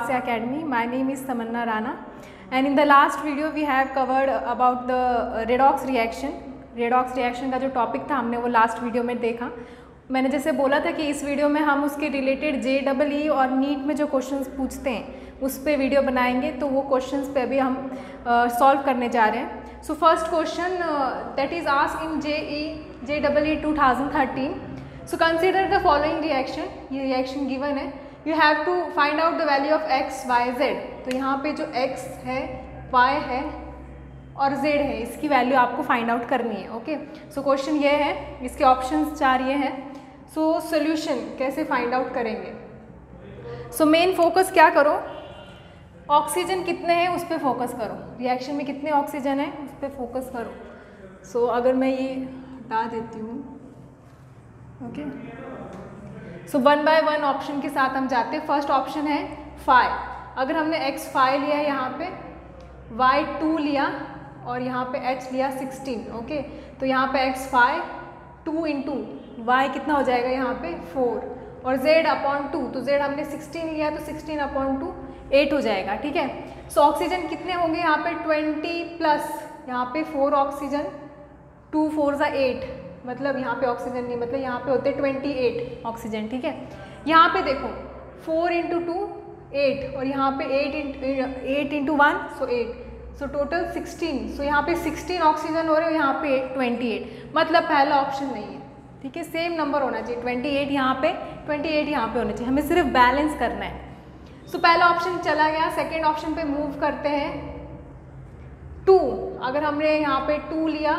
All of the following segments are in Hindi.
RCA Academy. My name is Tamanna Rana, and in the last video we have covered about the redox reaction. redox reaction का जो टॉपिक था हमने वो लास्ट वीडियो में देखा. मैंने जैसे बोला था कि इस वीडियो में हम उसके रिलेटेड JEE और नीट में जो क्वेश्चंस पूछते हैं उस पर वीडियो बनाएंगे, तो वो क्वेश्चंस पे अभी हम सॉल्व करने जा रहे हैं. So first question that is asked in JEE 2013. So consider the following reaction. ये रिएक्शन गिवन है. You have to find out the value of x, y, z. तो यहाँ पे जो x है, y है और z है, इसकी वैल्यू आपको फाइंड आउट करनी है. ओके, सो क्वेश्चन ये है, इसके ऑप्शंस 4 ये हैं. सो सोल्यूशन कैसे फाइंड आउट करेंगे. सो मेन फोकस क्या करो, ऑक्सीजन कितने हैं उस पर फोकस करो. रिएक्शन में कितने ऑक्सीजन है उस पर फोकस करो. सो अगर मैं ये हटा देती हूँ. ओके, सो 1 by 1 ऑप्शन के साथ हम जाते हैं. फर्स्ट ऑप्शन है 5. अगर हमने x 5 लिया है, यहाँ पे y 2 लिया और यहाँ पे h लिया 16. ओके, तो यहाँ पे x 5 2 इंटू y कितना हो जाएगा यहाँ पे 4 और z अपॉन 2. तो z हमने 16 लिया तो 16 अपॉन 2 8 हो जाएगा. ठीक है. सो ऑक्सीजन कितने होंगे यहाँ पे 20 प्लस यहाँ पे 4 ऑक्सीजन, 2 4 ज़ा 8, मतलब यहाँ पे ऑक्सीजन नहीं, मतलब यहाँ पे होते 28 ऑक्सीजन. ठीक है. यहाँ पे देखो 4 इंटू 2 8 और यहाँ पे 8 इंटू 1 सो 8, सो टोटल 16. सो यहाँ पे 16 ऑक्सीजन हो रहे हो, यहाँ पे 28, मतलब पहला ऑप्शन नहीं है. ठीक है, सेम नंबर होना चाहिए. 28 यहाँ पे, 28 यहाँ पे होना चाहिए. हमें सिर्फ बैलेंस करना है. सो पहला ऑप्शन चला गया. सेकेंड ऑप्शन पे मूव करते हैं. 2, अगर हमने यहाँ पे 2 लिया,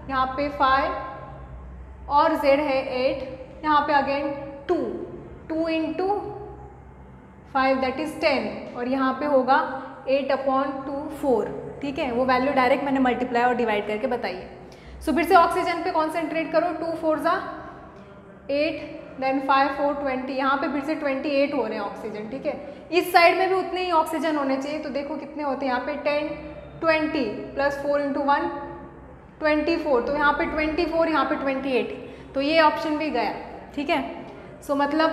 यहाँ पे 5 और z है 8, यहाँ पे अगेन 2 इंटू 5 दैट इज 10 और यहाँ पे होगा 8 अपॉन 2 4. ठीक है, वो वैल्यू डायरेक्ट मैंने मल्टीप्लाई और डिवाइड करके बताई है. सो फिर से ऑक्सीजन पे कॉन्सेंट्रेट करो. 2 4 ज़ा 8 देन 5 4 20, यहाँ पे फिर से 28 हो रहे हैं ऑक्सीजन. ठीक है, इस साइड में भी उतने ही ऑक्सीजन होने चाहिए. तो देखो कितने होते हैं यहाँ पे 10 20 प्लस 4 इंटू 1 24, तो यहाँ पे 24, यहाँ पे 28, तो ये ऑप्शन भी गया. ठीक है, सो मतलब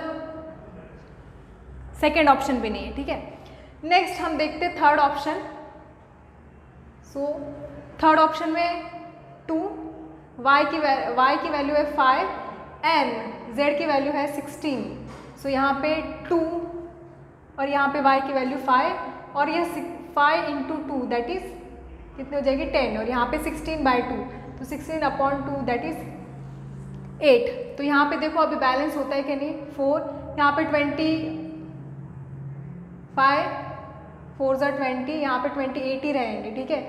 सेकेंड ऑप्शन भी नहीं है. ठीक है, नेक्स्ट हम देखते हैं third option. So third option में 2, y की वैल्यू है 5 एंड z की वैल्यू है 16. सो यहाँ पे 2 और यहाँ पे y की वैल्यू 5 और ये 5 इंटू 2 दैट इज कितने हो जाएगी 10 और यहाँ पे 16 by 2, तो 16 अपॉन 2 दैट इज 8. तो यहाँ पे देखो अभी बैलेंस होता है कि नहीं. 4, यहाँ पे 25 4 ज़ा 20, यहाँ पे 28 ही रहेंगे. ठीक है,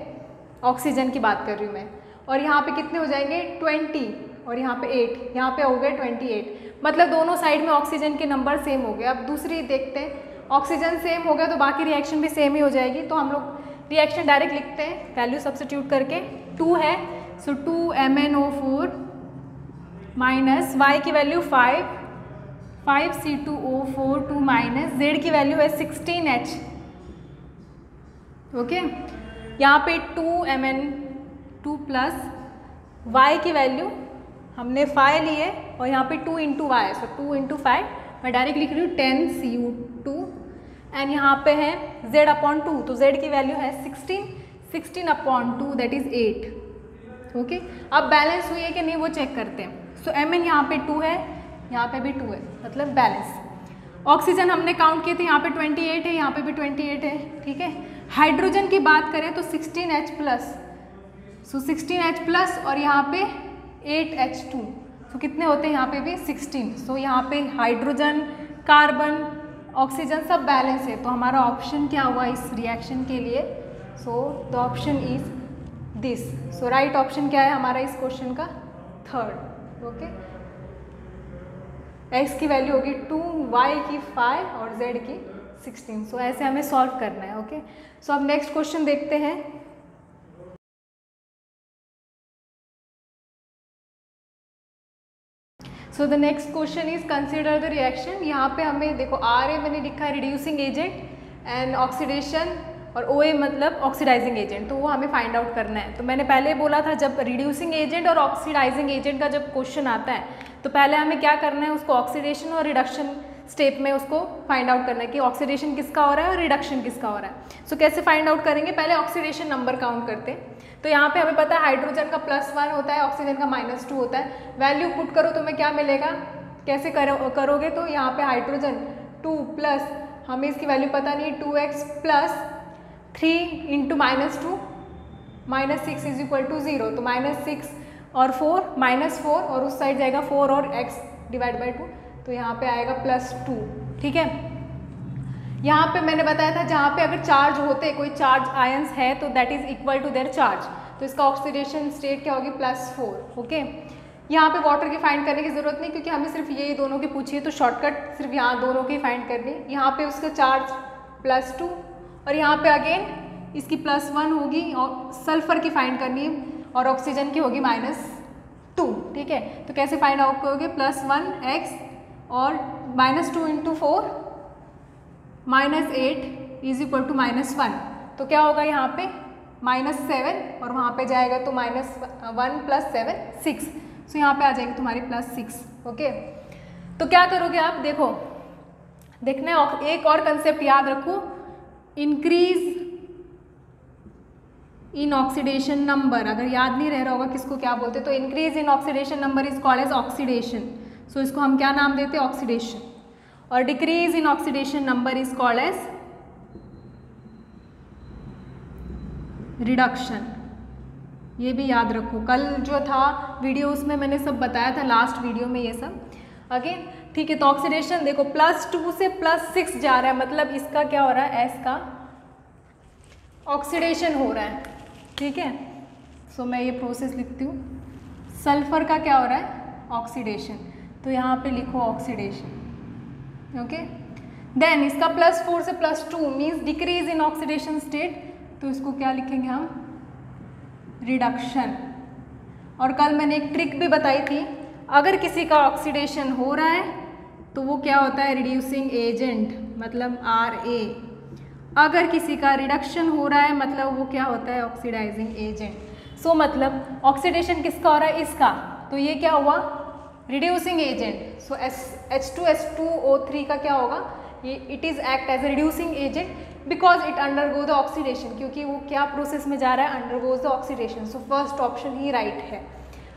ऑक्सीजन की बात कर रही हूँ मैं. और यहाँ पे कितने हो जाएंगे 20 और यहाँ पे 8, यहाँ पे हो गए 28, मतलब दोनों साइड में ऑक्सीजन के नंबर सेम हो गए. अब दूसरी देखते हैं. ऑक्सीजन सेम हो गया तो बाकी रिएक्शन भी सेम ही हो जाएगी. तो हम लोग रिएक्शन डायरेक्ट लिखते हैं, वैल्यू सब्स्टिट्यूट करके. 2 है, सो 2 MnO4 माइनस y की वैल्यू 5 C2O4 2 माइनस z की वैल्यू है 16H. ओके, यहाँ पे 2 Mn2 प्लस y की वैल्यू हमने 5 ली है और यहाँ पे 2 इंटू वाई, सो 2 इंटू 5 मैं डायरेक्ट लिख रही हूँ 10 CU2 एंड यहाँ पे है z अपॉन 2, तो z की वैल्यू है 16 अपॉन 2 दैट इज 8. ओके, अब बैलेंस हुई है कि नहीं वो चेक करते हैं. सो Mn यहाँ पे 2 है, यहाँ पे भी 2 है, मतलब बैलेंस. ऑक्सीजन हमने काउंट किए थे, यहाँ पे 28 है, यहाँ पे भी 28 है. ठीक है, हाइड्रोजन की बात करें तो 16H प्लस, सो 16H प्लस और यहाँ पे 8H2, तो कितने होते हैं यहाँ पे भी 16. सो यहाँ पे हाइड्रोजन, कार्बन, ऑक्सीजन सब बैलेंस है. तो हमारा ऑप्शन क्या हुआ इस रिएक्शन के लिए. So the option is this. So right option क्या है हमारा इस क्वेश्चन का, थर्ड. ओके, x की वैल्यू होगी 2, y की 5 और z की 16. सो ऐसे हमें सॉल्व करना है. ओके, सो अब नेक्स्ट क्वेश्चन देखते हैं. सो the next question is consider the reaction. यहाँ पे हमें देखो RA मैंने लिखा है रिड्यूसिंग एजेंट एंड ऑक्सीडेशन और OA मतलब ऑक्सीडाइजिंग एजेंट, तो वो हमें फाइंड आउट करना है. तो मैंने पहले बोला था जब रिड्यूसिंग एजेंट और ऑक्सीडाइजिंग एजेंट का जब क्वेश्चन आता है तो पहले हमें क्या करना है, उसको ऑक्सीडेशन और रिडक्शन स्टेप में उसको फाइंड आउट करना है कि ऑक्सीडेशन किसका हो रहा है और रिडक्शन किसका हो रहा है। सो कैसे फाइंड आउट करेंगे, पहले ऑक्सीडेशन नंबर काउंट करते हैं। तो यहाँ पे हमें पता है हाइड्रोजन का +1 होता है, ऑक्सीजन का -2 होता है। वैल्यू पुट करो तो हमें क्या मिलेगा, कैसे करोगे, तो यहाँ पे हाइड्रोजन 2 प्लस हमें इसकी वैल्यू पता नहीं, 2x plus 3 into -2 -6 is equal to 0। तो -6 और 4 -4 और उस साइड जाएगा 4 और x डिवाइड बाई 2, तो यहाँ पे आएगा +2। ठीक है, यहाँ पे मैंने बताया था जहाँ पे अगर चार्ज होते, कोई चार्ज आयंस है तो that is equal to their charge, तो इसका ऑक्सीडेशन स्टेट क्या होगी, +4। ओके, यहाँ पे वाटर की फाइंड करने की जरूरत नहीं क्योंकि हमें सिर्फ ये दोनों की पूछी है, तो शॉर्टकट सिर्फ यहाँ दोनों की फाइंड करनी। यहाँ पे उसका चार्ज +2 और यहाँ पे अगेन इसकी +1 होगी और सल्फर की फाइंड करनी है और ऑक्सीजन की होगी -2। ठीक है, तो कैसे फाइंड आउट करोगे, +1x और -2 इंटू 4 -8 इज इक्वल टू -1, तो क्या होगा यहाँ पे -7 और वहाँ पे जाएगा तो -1 + 7 6, सो यहाँ पे आ जाएगी तुम्हारी +6। ओके, तो क्या करोगे आप, देखो देखना है, एक और कंसेप्ट याद रखो, इंक्रीज इन ऑक्सीडेशन नंबर। अगर याद नहीं रह रहा होगा किसको क्या बोलते, तो increase in oxidation number is called as oxidation, so इसको हम क्या नाम देते हैं, ऑक्सीडेशन। और decrease in oxidation number is called as reduction. ये भी याद रखो, कल जो था वीडियो उसमें मैंने सब बताया था, लास्ट वीडियो में ये सब। अगेन ठीक है, तो ऑक्सीडेशन देखो +2 से +6 जा रहा है, मतलब इसका क्या हो रहा है, S का ऑक्सीडेशन हो रहा है। ठीक है, सो मैं ये प्रोसेस लिखती हूँ, सल्फर का क्या हो रहा है, ऑक्सीडेशन, तो यहाँ पे लिखो ऑक्सीडेशन। ओके, देन इसका +4 से +2 means decrease in oxidation state, तो इसको क्या लिखेंगे हम, रिडक्शन। और कल मैंने एक ट्रिक भी बताई थी, अगर किसी का ऑक्सीडेशन हो रहा है तो वो क्या होता है, रिड्यूसिंग एजेंट, मतलब Ra। अगर किसी का रिडक्शन हो रहा है मतलब वो क्या होता है, ऑक्सीडाइजिंग एजेंट। सो मतलब ऑक्सीडेशन किसका हो रहा है, इसका, तो ये क्या हुआ, रिड्यूसिंग एजेंट। सो H2SO3 का क्या होगा, ये it is act as a reducing agent because it undergo the oxidation, क्योंकि वो क्या प्रोसेस में जा रहा है, undergoes the oxidation. So first option ही राइट है।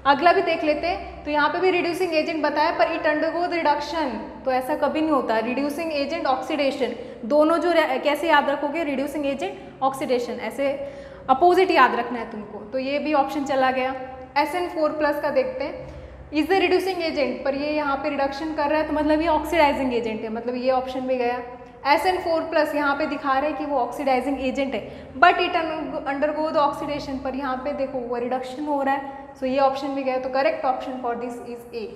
अगला भी देख लेते हैं, तो यहाँ पे भी रिड्यूसिंग एजेंट बताया पर इट अंडरगो द रिडक्शन, तो ऐसा कभी नहीं होता, रिड्यूसिंग एजेंट ऑक्सीडेशन दोनों जो कैसे याद रखोगे, रिड्यूसिंग एजेंट ऑक्सीडेशन, ऐसे अपोजिट याद रखना है तुमको। तो ये भी ऑप्शन चला गया। SN4+ का देखते हैं, इज द रिड्यूसिंग एजेंट, पर ये यहाँ पे रिडक्शन कर रहा है तो मतलब ये ऑक्सीडाइजिंग एजेंट है, मतलब ये ऑप्शन भी गया। SN4+ यहाँ पे दिखा रहे हैं कि वो ऑक्सीडाइजिंग एजेंट है but it undergo the oxidation, पर यहाँ पे देखो वो रिडक्शन हो रहा है, सो ये ऑप्शन भी गया। तो correct option for this is A।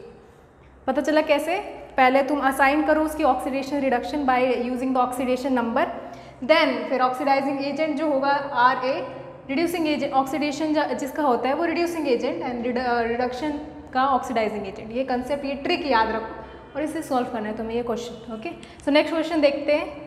पता चला कैसे, पहले तुम असाइन करो उसकी oxidation reduction by using the oxidation number, then फिर ऑक्सीडाइजिंग एजेंट जो होगा Ra, रिड्यूसिंग एजेंट ऑक्सीडेशन जिसका होता है वो रिड्यूसिंग एजेंट एंड रिडक्शन का ऑक्सीडाइजिंग एजेंट। ये कंसेप्ट, ये ट्रिक याद रखो और इसे सॉल्व करना है तुम्हें ये question. Okay, so next question देखते हैं।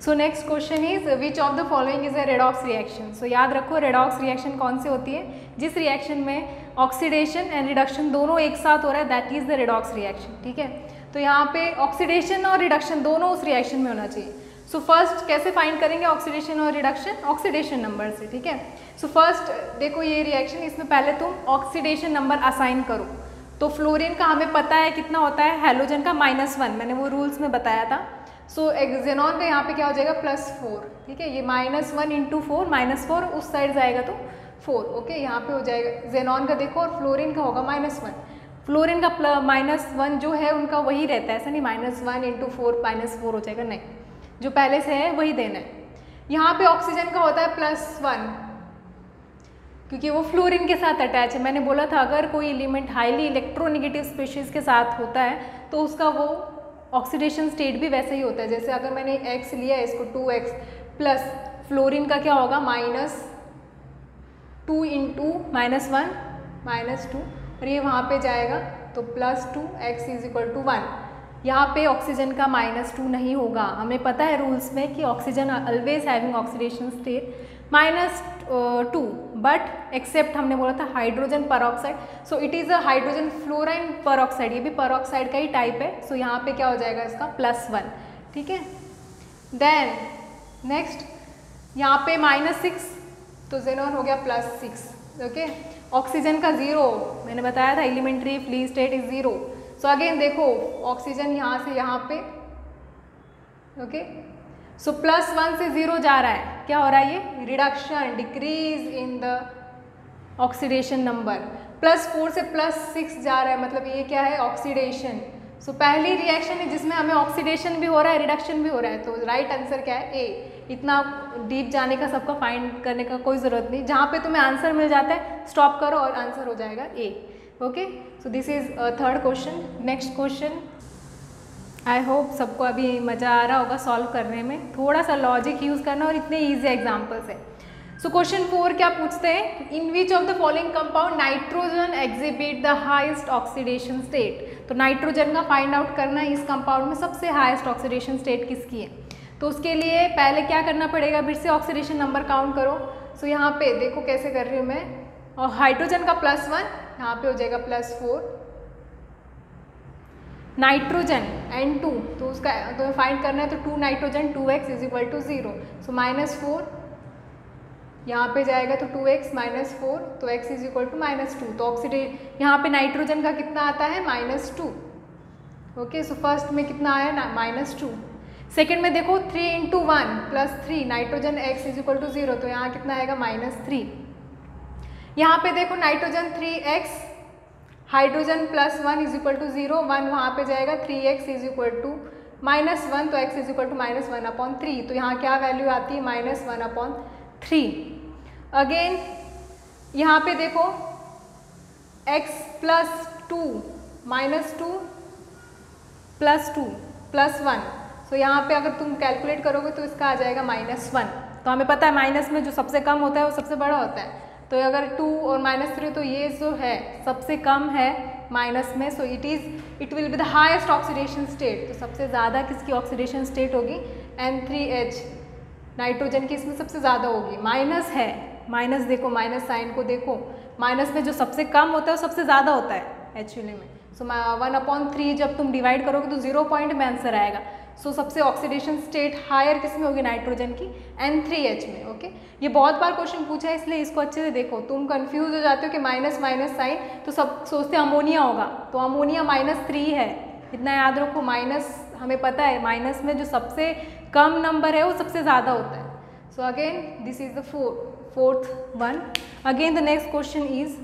So next question is which of the following is a redox reaction. So याद रखो रेडॉक्स रिएक्शन कौन सी होती है, जिस रिएक्शन में ऑक्सीडेशन एंड रिडक्शन दोनों एक साथ हो रहा है, that is the redox reaction. ठीक है, तो यहाँ पे ऑक्सीडेशन और रिडक्शन दोनों उस रिएक्शन में होना चाहिए। सो फर्स्ट कैसे फाइंड करेंगे ऑक्सीडेशन और रिडक्शन, ऑक्सीडेशन नंबर से। ठीक है, सो फर्स्ट देखो ये रिएक्शन, इसमें पहले तुम ऑक्सीडेशन नंबर असाइन करो। तो फ्लोरीन का हमें पता है कितना होता है, हेलोजन का -1, मैंने वो रूल्स में बताया था। सो एक्जेनॉन का यहाँ पे क्या हो जाएगा, +4। ठीक है, ये -1 इंटू 4, -4 उस साइड जाएगा तो 4। ओके, यहाँ पे हो जाएगा जेनॉन का देखो, और फ्लोरीन का होगा -1। फ्लोरीन का -1 जो है उनका वही रहता है, ऐसा नहीं -1 इंटू 4 -4 हो जाएगा, नहीं, जो पहले से है वही देना है। यहाँ पे ऑक्सीजन का होता है +1 क्योंकि वो फ्लोरीन के साथ अटैच है। मैंने बोला था अगर कोई एलिमेंट हाईली इलेक्ट्रोनेगेटिव स्पीशीज़ के साथ होता है तो उसका वो ऑक्सीडेशन स्टेट भी वैसे ही होता है। जैसे अगर मैंने x लिया है, इसको 2x प्लस फ्लोरीन का क्या होगा -2 इंटू -1 -2, और ये वहाँ पे जाएगा तो +2x इज इक्वल टू 1। यहाँ पे ऑक्सीजन का -2 नहीं होगा, हमें पता है रूल्स में कि oxygen always having oxidation state 2 but except हमने बोला था hydrogen peroxide, so it is a hydrogen fluorine peroxide, ये भी परऑक्साइड का ही टाइप है, सो यहाँ पे क्या हो जाएगा इसका +1, ठीक है। देन नेक्स्ट यहाँ पे -6 तो ज़ेनॉन हो गया +6, ओके। ऑक्सीजन का 0, मैंने बताया था elementary free state is 0, so again देखो ऑक्सीजन यहाँ से यहाँ पे, ओके, सो +1 से 0 जा रहा है, क्या हो रहा है ये reduction, decrease in the oxidation number. +4 से +6 जा रहा है, मतलब ये क्या है ऑक्सीडेशन। सो पहली रिएक्शन है जिसमें हमें ऑक्सीडेशन भी हो रहा है रिडक्शन भी हो रहा है, तो राइट आंसर क्या है ए। इतना डीप जाने का सबका फाइंड करने का कोई ज़रूरत नहीं, जहाँ पे तुम्हें आंसर मिल जाता है स्टॉप करो और आंसर हो जाएगा A, okay. So this is third question. Next question, I hope सबको अभी मज़ा आ रहा होगा सॉल्व करने में, थोड़ा सा लॉजिक यूज़ करना और इतने ईजी एग्जाम्पल्स है। सो क्वेश्चन 4 क्या पूछते हैं, in which of the following compound nitrogen exhibit the highest oxidation state. तो नाइट्रोजन का फाइंड आउट करना है इस कंपाउंड में सबसे हाईएस्ट ऑक्सीडेशन स्टेट किसकी है। तो उसके लिए पहले क्या करना पड़ेगा, फिर से ऑक्सीडेशन नंबर काउंट करो। सो यहाँ पे देखो कैसे कर रही हूँ मैं, और हाइड्रोजन का +1 यहाँ पे हो जाएगा +4, नाइट्रोजन N2 तो उसका तो फाइंड करना है, तो 2 नाइट्रोजन 2x = 0, सो -4 यहाँ पे जाएगा तो 2x -4 तो x = -2, तो ऑक्सीडेट यहाँ पे नाइट्रोजन का कितना आता है -2, ओके। सो फर्स्ट में कितना आया ना -2, सेकेंड में देखो 3 × 1 +3 नाइट्रोजन x = 0, तो यहाँ कितना आएगा -3। यहाँ पे देखो नाइट्रोजन 3x हाइड्रोजन +1 = 0, 1 वहाँ पे जाएगा 3x = -1, तो x = -1/3, तो यहाँ क्या वैल्यू आती है -1/3। अगेन यहाँ पे देखो x +2 -2 +2 +1, सो यहाँ पे अगर तुम कैलकुलेट करोगे तो इसका आ जाएगा -1। तो हमें पता है माइनस में जो सबसे कम होता है वो सबसे बड़ा होता है, तो अगर 2 और -3 तो ये जो है सबसे कम है माइनस में, so it will be the highest oxidation state. तो सबसे ज़्यादा किसकी ऑक्सीडेशन स्टेट होगी N3H, नाइट्रोजन की इसमें सबसे ज़्यादा होगी। माइनस है, माइनस देखो, माइनस साइन को देखो, माइनस में जो सबसे कम होता है वो सबसे ज़्यादा होता है एक्चुअली में। सो 1/3 जब तुम डिवाइड करोगे तो 0 पॉइंट में आंसर आएगा। सो सबसे ऑक्सीडेशन स्टेट हायर किस में होगी नाइट्रोजन की N3H में, ओके। ये बहुत बार क्वेश्चन पूछा है इसलिए इसको अच्छे से देखो, तुम कंफ्यूज हो जाते हो कि माइनस माइनस साइन, तो सब सोचते हैं अमोनिया होगा, तो अमोनिया -3 है, इतना याद रखो। माइनस हमें पता है माइनस में जो सबसे कम नंबर है वो सबसे ज़्यादा होता है। So again this is the fourth one. Again the next question is,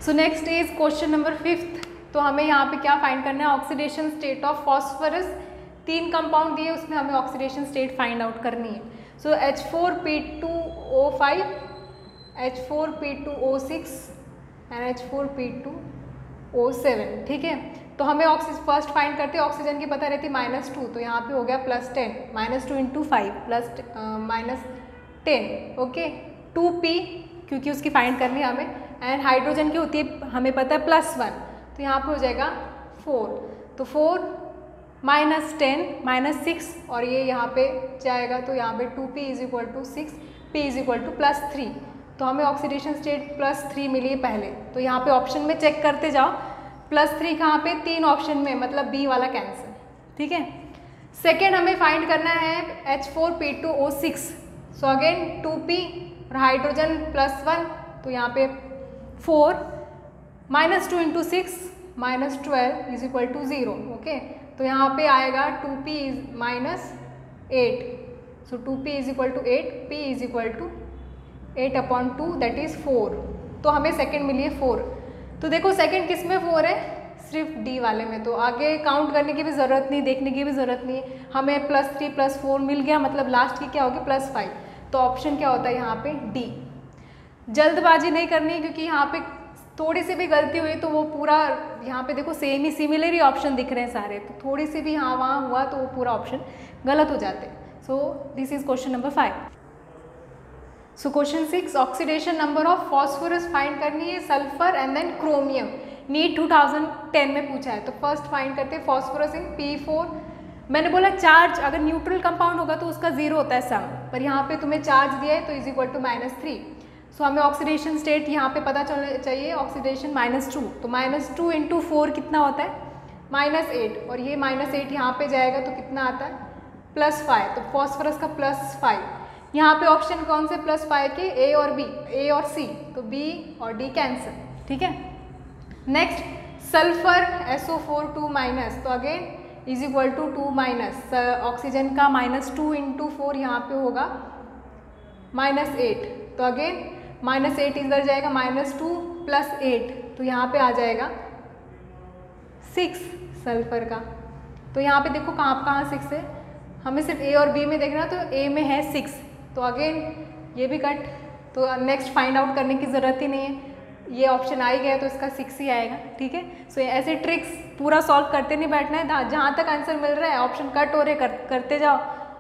so next is question number 5th। तो हमें यहाँ पे क्या फाइंड करना है, oxidation state of phosphorus. 3 compound दिए, उसमें हमें ऑक्सीडेशन स्टेट फाइंड आउट करनी है। सो H4P2O5, H4P2O6 एंड H4P2O7, ठीक है। तो हमें फर्स्ट फाइंड करते हैं, ऑक्सीजन की पता रहती है -2, तो यहाँ पे हो गया +10, -2 × 5 -10, ओके। 2P क्योंकि उसकी फाइंड करनी है हमें, एंड हाइड्रोजन की होती है हमें पता है +1, तो यहाँ पे हो जाएगा 4, तो 4 -10 -6 और ये यहाँ पे जाएगा, तो यहाँ पे 2P = 6, P = +3, तो हमें ऑक्सीडेशन स्टेट +3 मिली है पहले। तो यहाँ पे ऑप्शन में चेक करते जाओ, +3 कहाँ पे, 3 ऑप्शन में, मतलब बी वाला कैंसिल, ठीक है। सेकेंड हमें फाइंड करना है H4P2O6, सो अगेन 2P और हाइड्रोजन +1, तो यहाँ पे 4 -2 × 6 -12 = 0, ओके। तो यहाँ पे आएगा 2P -8, so 2P = 8, P = 8/2 that is 4, तो हमें सेकंड मिली है 4। तो देखो सेकंड किस में 4 है, सिर्फ डी वाले में, तो आगे काउंट करने की भी ज़रूरत नहीं, देखने की भी ज़रूरत नहीं है, हमें +3 +4 मिल गया, मतलब लास्ट की क्या होगी +5, तो ऑप्शन क्या होता है यहाँ पे डी। जल्दबाजी नहीं करनी क्योंकि यहाँ पे थोड़ी सी भी गलती हुई तो वो पूरा, यहाँ पे देखो सेम ही सिमिलर ही ऑप्शन दिख रहे हैं सारे, तो थोड़ी सी भी यहाँ वहाँ हुआ तो वो पूरा ऑप्शन गलत हो जाते हैं। So this is question number 5। So question 6, oxidation number of phosphorus find करनी है, sulphur and then chromium, NEET 2010 में पूछा है। तो फर्स्ट फाइंड करते हैं फॉस्फोरस इन P4 मैंने बोला चार्ज अगर न्यूट्रल कंपाउंड होगा तो उसका जीरो होता है सम, पर यहाँ पे तुम्हें चार्ज दिया है तो इज इक्वल टू -3। सो हमें ऑक्सीडेशन स्टेट यहाँ पे पता चलना चाहिए, ऑक्सीडेशन -2, तो -2 × 4 कितना होता है -8, और ये -8 यहाँ पे जाएगा तो कितना आता है +5, तो फॉस्फोरस का +5। यहाँ पे ऑप्शन कौन से +5 के, ए और बी, ए और सी, तो बी और डी कैंसिल, ठीक है। नेक्स्ट सल्फर SO4 2-, तो again is equal to 2-, oxygen का -2 × 4 यहाँ पे होगा -8, तो अगेन -8 इधर जाएगा, -2 + 8, तो यहाँ पे आ जाएगा 6 सल्फर का। तो यहाँ पे देखो कहाँ 6 है, हमें सिर्फ ए और बी में देखना, तो ए में है 6, तो अगेन ये भी कट, तो नेक्स्ट फाइंड आउट करने की ज़रूरत ही नहीं है, ये ऑप्शन आ ही गया तो इसका 6 ही आएगा, ठीक है। सो ऐसे ट्रिक्स पूरा सॉल्व करते नहीं बैठना है, जहाँ तक आंसर मिल रहा है ऑप्शन कट हो रहे करते जाओ,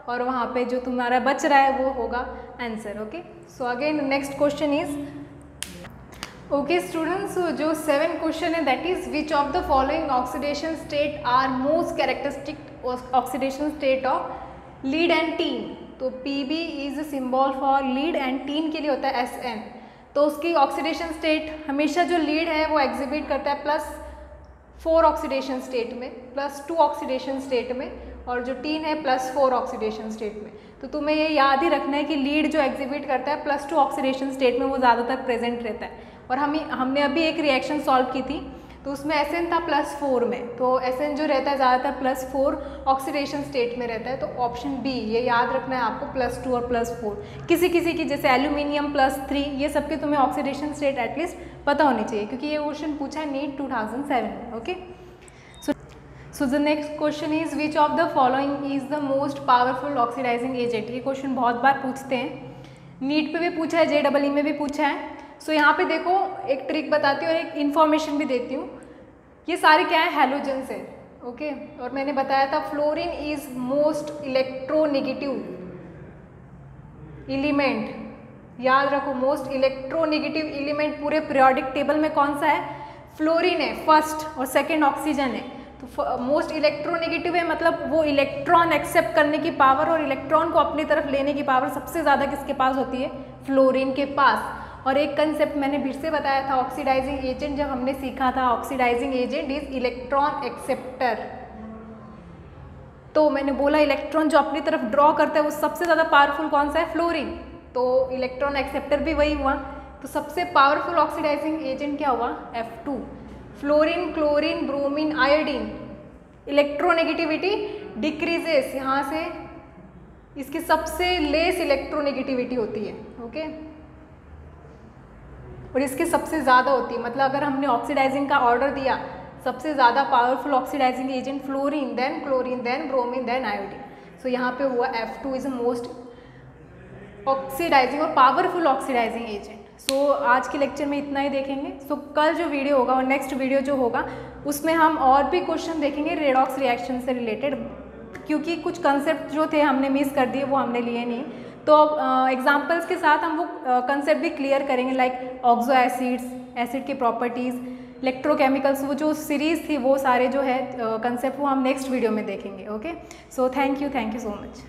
और वहाँ पे जो तुम्हारा बच रहा है वो होगा answer, okay. So again next question is, okay students, जो 7 क्वेश्चन है that is which of the following oxidation state are most characteristic oxidation state of lead and tin. तो Pb is symbol for lead and tin के लिए होता है Sn, तो उसकी ऑक्सीडेशन स्टेट हमेशा जो लीड है वो एग्जिबिट करता है +4 ऑक्सीडेशन स्टेट में, +2 ऑक्सीडेशन स्टेट में, और जो टीन है +4 ऑक्सीडेशन स्टेट में। तो तुम्हें ये याद ही रखना है कि लीड जो एग्जिबिट करता है +2 ऑक्सीडेशन स्टेट में वो ज़्यादातर प्रेजेंट रहता है। और हमने अभी एक रिएक्शन सॉल्व की थी तो उसमें Sn था +4 में, तो Sn जो रहता है ज़्यादातर +4 ऑक्सीडेशन स्टेट में रहता है, तो ऑप्शन बी ये याद रखना है आपको, +2 और +4। किसी की जैसे एल्यूमिनियम +3, ये सबके तुम्हें ऑक्सीडेशन स्टेट एटलीस्ट पता होनी चाहिए, क्योंकि ये क्वेश्चन पूछा है नीट 2007 में, okay. So the next question is which of the following is the most powerful oxidising agent. ये क्वेश्चन बहुत बार पूछते हैं, नीट पे भी पूछा है, JEE में भी पूछा है। सो यहाँ पे देखो एक ट्रिक बताती हूँ और एक इन्फॉर्मेशन भी देती हूँ। ये सारे क्या है, हैलोजेंस है, ओके। और मैंने बताया था fluorine is most electronegative element, याद रखो, मोस्ट इलेक्ट्रोनेगेटिव एलिमेंट पूरे पीरियोडिक टेबल में कौन सा है, फ्लोरीन है फर्स्ट, और सेकेंड ऑक्सीजन है। तो मोस्ट इलेक्ट्रोनेगेटिव है, मतलब वो इलेक्ट्रॉन एक्सेप्ट करने की पावर और इलेक्ट्रॉन को अपनी तरफ लेने की पावर सबसे ज़्यादा किसके पास होती है, फ्लोरीन के पास। और एक कंसेप्ट मैंने फिर से बताया था, ऑक्सीडाइजिंग एजेंट जब हमने सीखा था, oxidising agent is electron acceptor. तो मैंने बोला इलेक्ट्रॉन जो अपनी तरफ ड्रॉ करता है वो सबसे ज़्यादा पावरफुल कौन सा है, फ्लोरीन, तो इलेक्ट्रॉन एक्सेप्टर भी वही हुआ। तो सबसे पावरफुल ऑक्सीडाइजिंग एजेंट क्या हुआ, F2, fluorine, chlorine, bromine, iodine. Electronegativity decreases, यहाँ से इसकी सबसे लेस इलेक्ट्रोनेगेटिविटी होती है, ओके, और इसकी सबसे ज़्यादा होती है। मतलब अगर हमने ऑक्सीडाइजिंग का ऑर्डर दिया, सबसे ज़्यादा powerful oxidising agent fluorine, then chlorine, then bromine, then iodine. So यहाँ पे हुआ F2 is the most oxidising और पावरफुल ऑक्सीडाइजिंग एजेंट। सो आज के लेक्चर में इतना ही देखेंगे। सो कल जो वीडियो होगा और नेक्स्ट वीडियो जो होगा उसमें हम और भी क्वेश्चन देखेंगे रेडॉक्स रिएक्शन से रिलेटेड, क्योंकि कुछ कंसेप्ट जो थे हमने मिस कर दिए, वो हमने लिए नहीं। तो एग्जाम्पल्स के साथ हम वो कंसेप्ट भी क्लियर करेंगे, लाइक ऑक्सो एसिड्स, एसिड की प्रॉपर्टीज़, इलेक्ट्रोकेमिकल्स, वो जो सीरीज़ थी वो सारे जो है कंसेप्ट वो हम नेक्स्ट वीडियो में देखेंगे, okay. So thank you so much.